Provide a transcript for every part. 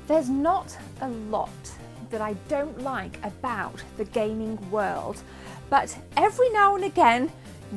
There's not a lot that I don't like about the gaming world, but every now and again,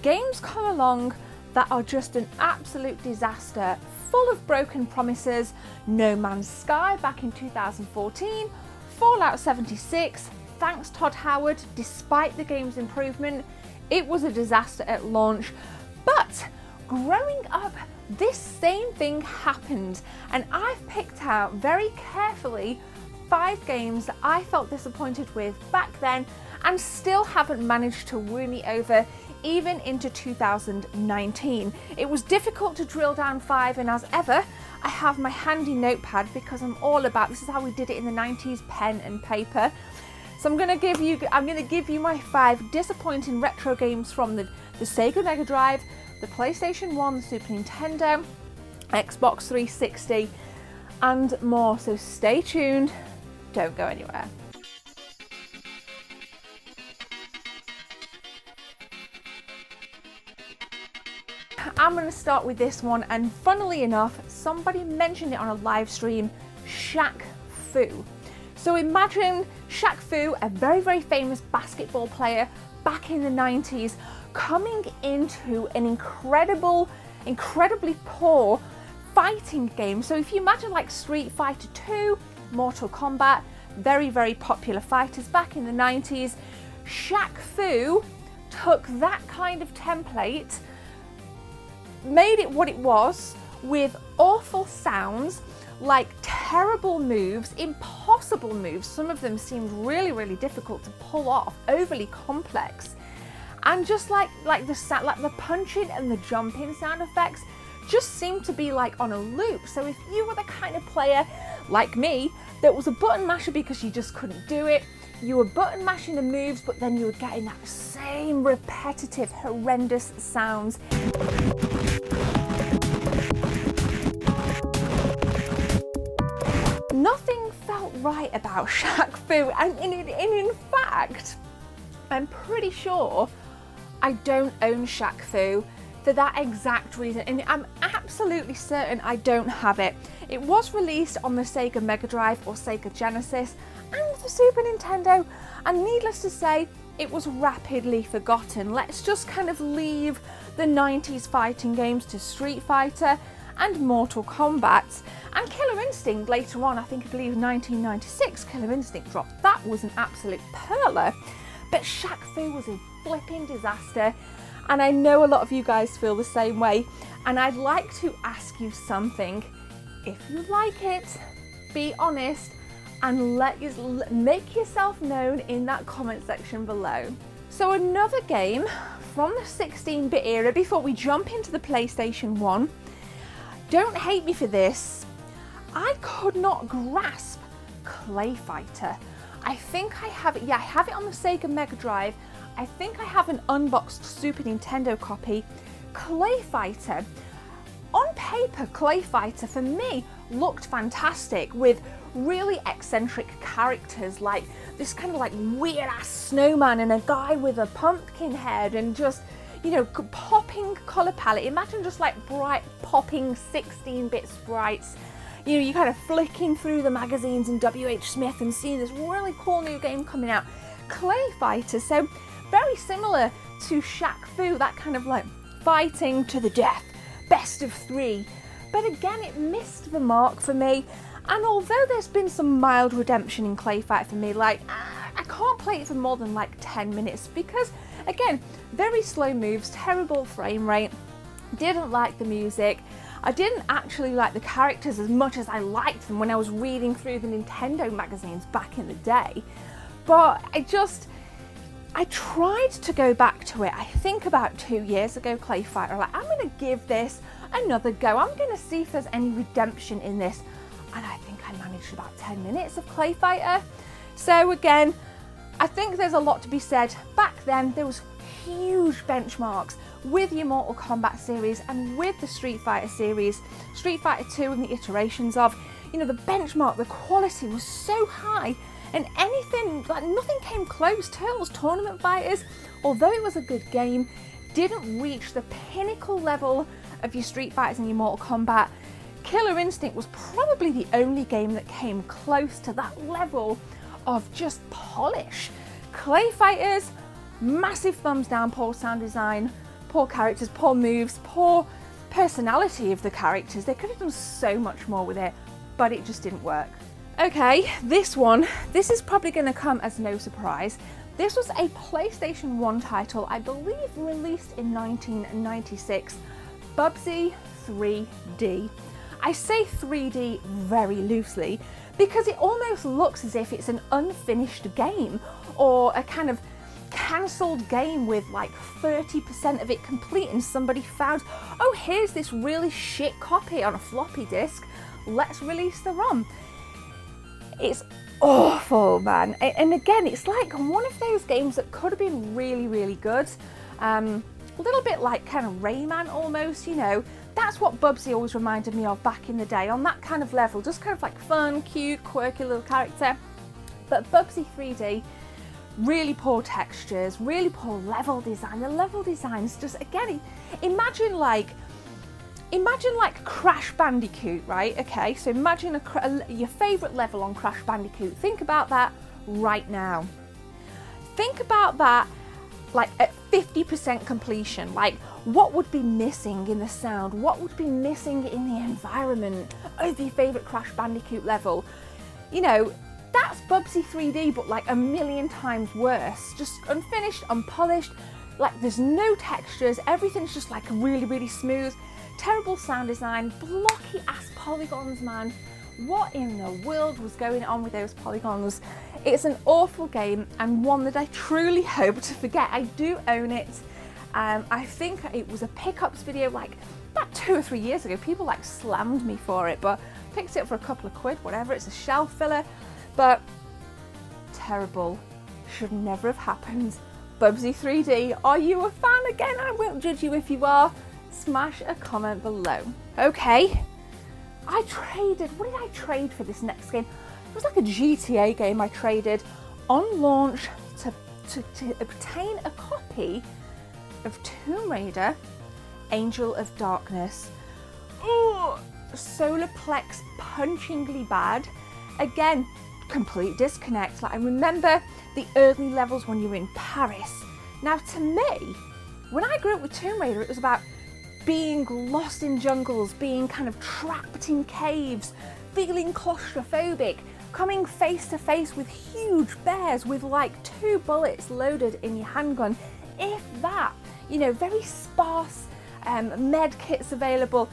games come along that are just an absolute disaster, full of broken promises. No Man's Sky back in 2014, Fallout 76, thanks Todd Howard, despite the game's improvement, it was a disaster at launch. But growing up, this same thing happened, and I've picked out very carefully 5 games that I felt disappointed with back then and still haven't managed to woo me over even into 2019. It was difficult to drill down 5, and as ever, I have my handy notepad because I'm all about, this is how we did it in the 90s, pen and paper. So I'm gonna give you my 5 disappointing retro games from the Sega Mega Drive, the PlayStation 1, the Super Nintendo, Xbox 360, and more. So stay tuned, don't go anywhere. I'm going to start with this one, and funnily enough, somebody mentioned it on a live stream, ShaqFoo. So imagine ShaqFoo, a very, very famous basketball player back in the 90s, coming into an incredibly poor fighting game. So if you imagine like Street Fighter 2, Mortal Kombat, very, very popular fighters back in the 90s, ShaqFoo took that kind of template, made it what it was, with awful sounds, like terrible moves, impossible moves. Some of them seemed really, really difficult to pull off, overly complex, and just like the punching and the jumping sound effects just seemed to be like on a loop. So if you were the kind of player like me that was a button masher because you just couldn't do it, you were button mashing the moves, but then you were getting that same repetitive, horrendous sounds. Nothing felt right about ShaqFoo, and in fact, I'm pretty sure I don't own ShaqFoo for that exact reason, and I'm absolutely certain I don't have it. It was released on the Sega Mega Drive or Sega Genesis and the Super Nintendo, and needless to say, it was rapidly forgotten. Let's just kind of leave the 90s fighting games to Street Fighter and Mortal Kombat, and Killer Instinct later on, I believe 1996, Killer Instinct dropped. That was an absolute perler, but ShaqFoo was a flipping disaster, and I know a lot of you guys feel the same way, and I'd like to ask you something. If you like it, be honest and make yourself known in that comment section below. So another game from the 16-bit era before we jump into the PlayStation 1. Don't hate me for this. I could not grasp Clayfighter. I think I have it, yeah, I have it on the Sega Mega Drive. I think I have an unboxed Super Nintendo copy. Clayfighter. On paper, Clayfighter for me looked fantastic with really eccentric characters, like this kind of like weird ass snowman and a guy with a pumpkin head, and just, you know, popping colour palette. Imagine just like bright popping 16-bit sprites. You know, you kind of flicking through the magazines in WH Smith and seeing this really cool new game coming out. Clayfighter, so very similar to ShaqFoo, that kind of like fighting to the death, best of 3. But again, it missed the mark for me. And although there's been some mild redemption in Clayfighter for me, like I can't play it for more than like 10 minutes because, again, very slow moves, terrible frame rate, didn't like the music. I didn't actually like the characters as much as I liked them when I was reading through the Nintendo magazines back in the day. But I tried to go back to it, I think about 2 years ago, Clayfighter. Like, I'm going to give this another go. I'm going to see if there's any redemption in this. And I think I managed about 10 minutes of Clayfighter. So again, I think there's a lot to be said. Back then, there was huge benchmarks with your Mortal Kombat series and with the Street Fighter series, Street Fighter 2 and the iterations of, you know, the benchmark, the quality was so high, and anything, like nothing came close. Turtles Tournament Fighters, although it was a good game, didn't reach the pinnacle level of your Street Fighters and your Mortal Kombat. Killer Instinct was probably the only game that came close to that level of just polish. Clayfighters, massive thumbs down, poor sound design, poor characters, poor moves, poor personality of the characters. They could have done so much more with it, but it just didn't work. Okay, this is probably going to come as no surprise. This was a PlayStation 1 title, I believe released in 1996, Bubsy 3D. I say 3D very loosely because it almost looks as if it's an unfinished game or a kind of cancelled game with like 30% of it complete, and somebody found, oh, here's this really shit copy on a floppy disk, let's release the ROM. It's awful, man. And again, it's like one of those games that could have been really, really good. A little bit like kind of Rayman almost, you know. That's what Bubsy always reminded me of back in the day, on that kind of level, just kind of like fun, cute, quirky little character. But Bubsy 3D, really poor textures, really poor level design. The level design's just, again, imagine like Crash Bandicoot, right? Okay, so imagine your favourite level on Crash Bandicoot. Think about that right now. Think about that like at 50% completion. Like, what would be missing in the sound? What would be missing in the environment of your favourite Crash Bandicoot level? You know, that's Bubsy 3D, but like a million times worse. Just unfinished, unpolished, like there's no textures, everything's just like really, really smooth. Terrible sound design, blocky ass polygons, man. What in the world was going on with those polygons? It's an awful game, and one that I truly hope to forget. I do own it. I think it was a pickups video like about 2 or 3 years ago. People like slammed me for it, but picked it up for a couple of quid, whatever. It's a shelf filler, but terrible. Should never have happened. Bubsy 3D, are you a fan? Again, I won't judge you if you are. Smash a comment below. Okay, what did I trade for this next game? It was like a GTA game I traded on launch to obtain a copy of Tomb Raider, Angel of Darkness. Oh, solarplex punchingly bad. Again, complete disconnect. Like, I remember the early levels when you were in Paris. Now, to me, when I grew up with Tomb Raider, it was about being lost in jungles, being kind of trapped in caves, feeling claustrophobic, coming face to face with huge bears with like 2 bullets loaded in your handgun, if that. You know, very sparse med kits available.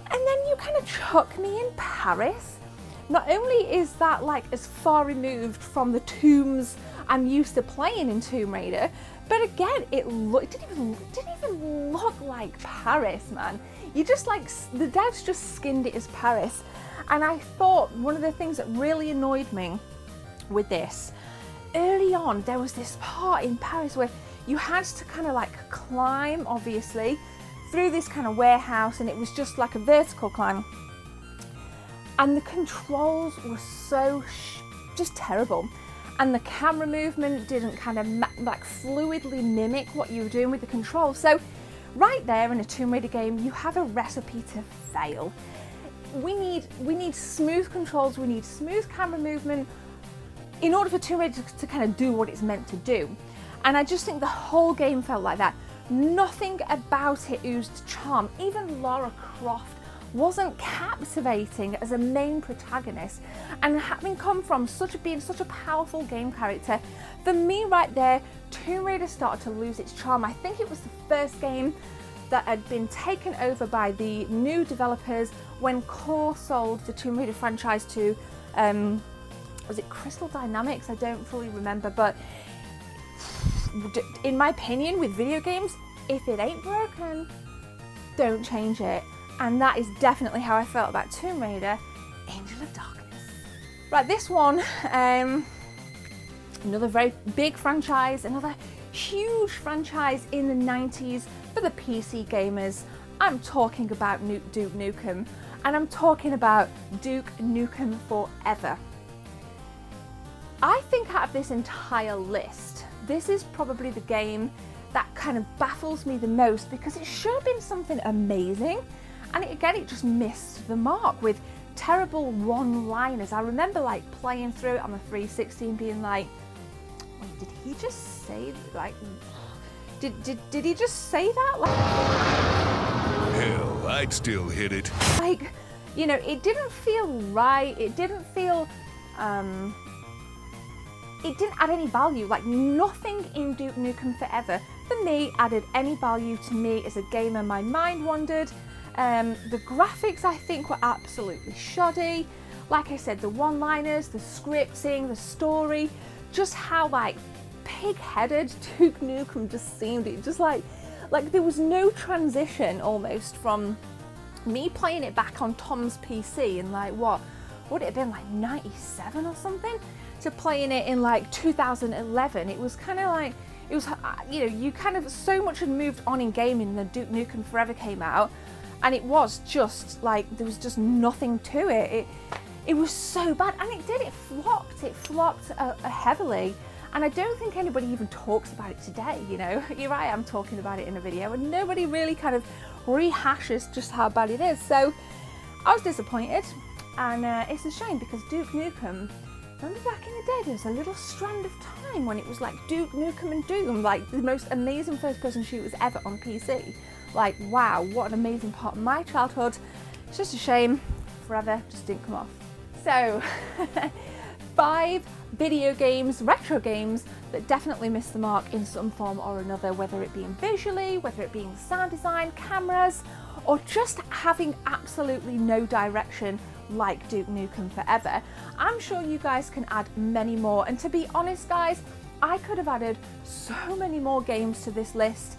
And then you kind of chuck me in Paris. Not only is that like as far removed from the tombs I'm used to playing in Tomb Raider, but again, it didn't even look like Paris, man. You just like, the devs just skinned it as Paris. And I thought one of the things that really annoyed me with this, early on, there was this part in Paris where you had to kind of like climb, obviously, through this kind of warehouse, and it was just like a vertical climb. And the controls were so just terrible. And the camera movement didn't kind of like fluidly mimic what you were doing with the controls. So right there in a Tomb Raider game, you have a recipe to fail. We need smooth controls, we need smooth camera movement in order for Tomb Raider to kind of do what it's meant to do. And I just think the whole game felt like that. Nothing about it oozed charm. Even Lara Croft wasn't captivating as a main protagonist, and having come from being such a powerful game character, for me right there, Tomb Raider started to lose its charm. I think it was the first game that had been taken over by the new developers when Core sold the Tomb Raider franchise to, was it Crystal Dynamics? I don't fully remember, but in my opinion, with video games, if it ain't broken, don't change it. And that is definitely how I felt about Tomb Raider, Angel of Darkness. Right, this one, another very big franchise, another huge franchise in the 90s for the PC gamers. I'm talking about Duke Nukem, and I'm talking about Duke Nukem Forever. I think out of this entire list, this is probably the game that kind of baffles me the most, because it should have been something amazing. And it just missed the mark with terrible one-liners. I remember like playing through it on the 360 and being like, wait, did he just say, like, did he just say that? Like, hell, I'd still hit it. Like, you know, it didn't feel right. It didn't feel, it didn't add any value. Like, nothing in Duke Nukem Forever for me added any value to me as a gamer. My mind wandered. The graphics, I think, were absolutely shoddy. Like I said, the one-liners, the scripting, the story, just how like pig-headed Duke Nukem just seemed. It just like there was no transition almost from me playing it back on Tom's PC in like, what would it have been, like 97 or something, to playing it in like 2011. It was kind of like, it was, you know, you kind of, so much had moved on in gaming when Duke Nukem Forever came out, and it was just like, there was just nothing to it. It was so bad, and it flopped heavily, and I don't think anybody even talks about it today, you know. Here I am talking about it in a video, and nobody really kind of rehashes just how bad it is. So I was disappointed, and it's a shame, because Duke Nukem, remember back in the day, there was a little strand of time when it was like Duke Nukem and Doom, like the most amazing first-person shooters ever on PC. Like, wow, what an amazing part of my childhood. It's just a shame Forever just didn't come off. So 5 video games, retro games, that definitely missed the mark in some form or another, whether it being visually, whether it being sound design, cameras, or just having absolutely no direction like Duke Nukem Forever. I'm sure you guys can add many more, and to be honest guys, I could have added so many more games to this list.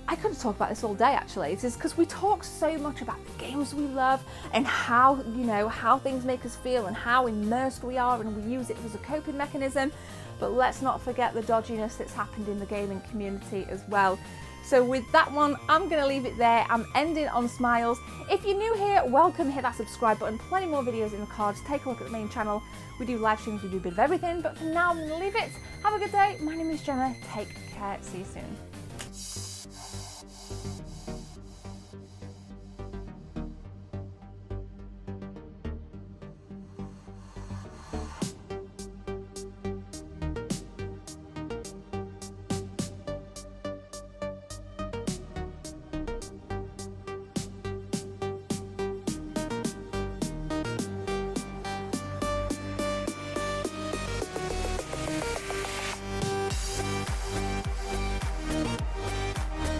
I could talk about this all day actually. It's just because we talk so much about the games we love and how, you know, how things make us feel and how immersed we are, and we use it as a coping mechanism. But let's not forget the dodginess that's happened in the gaming community as well. So with that one, I'm going to leave it there. I'm ending on smiles. If you're new here, welcome. Hit that subscribe button. Plenty more videos in the cards. Take a look at the main channel. We do live streams, we do a bit of everything. But for now, I'm going to leave it. Have a good day. My name is Gemma. Take care. See you soon.